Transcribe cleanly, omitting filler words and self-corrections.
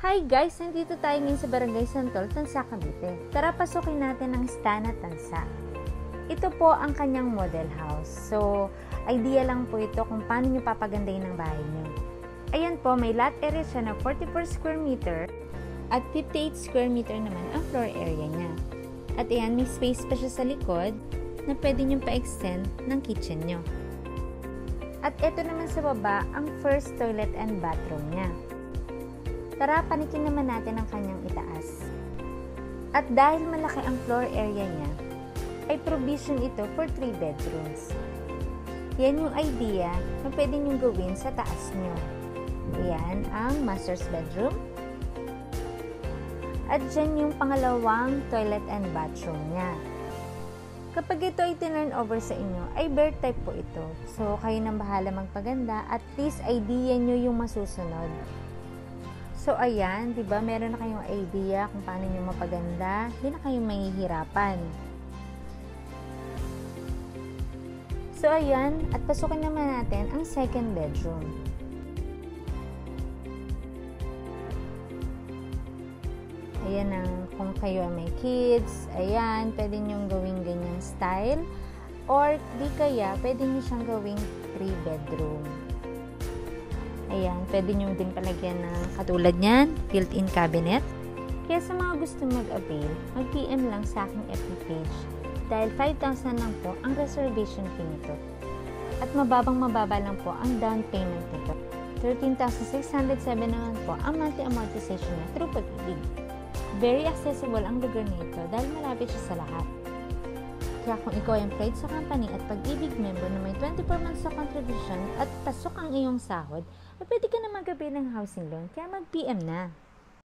Hi guys! Nandito tayo ngayon sa Barangay Santol, Tansa, Cavite. Tara, pasukin natin ang Istana Tansa. Ito po ang kanyang model house. So, idea lang po ito kung paano nyo papagandahin ang bahay nyo. Ayan po, may lot area siya na 44 square meter at 58 square meter naman ang floor area niya. At ayan, may space pa siya sa likod na pwede nyo pa-extend ng kitchen nyo. At ito naman sa baba, ang first toilet and bathroom niya. Tara, panikin naman natin ang kanyang itaas. At dahil malaki ang floor area niya, ay provision ito for 3 bedrooms. Yan yung idea na pwede nyo gawin sa taas nyo. Yan ang master's bedroom. At dyan yung pangalawang toilet and bathroom niya. Kapag ito ay tinurn over sa inyo, ay bare type po ito. So, kayo nang bahala magpaganda at least idea nyo yung masusunod. So, ayan, diba, meron na kayong idea kung paano nyo mapaganda, hindi na kayo mahihirapan. So, ayan, at pasukin naman natin ang second bedroom. Ayan ang, kung kayo ay may kids, ayan, pwede nyo gawing ganyang style. Or, di kaya, pwede nyo siyang gawing 3 bedroom. Ayan, pwede nyo din palagyan ng katulad niyan, built-in cabinet. Kaya sa mga gusto mag-avail, mag-PM lang sa aking FB page. Dahil 5,000 lang po ang reservation fee nito. At mababa lang po ang down payment nito. 13,607 naman po ang monthly amortization niya through Pag-ibig. Very accessible ang lugar nito dahil malapit siya sa lahat. Kaya kung ikaw ay employed sa company at Pag-ibig member na may 24 months sa contribution at pasok ang iyong sahod, pwede ka na mag-avail ng housing loan, kaya mag-PM na.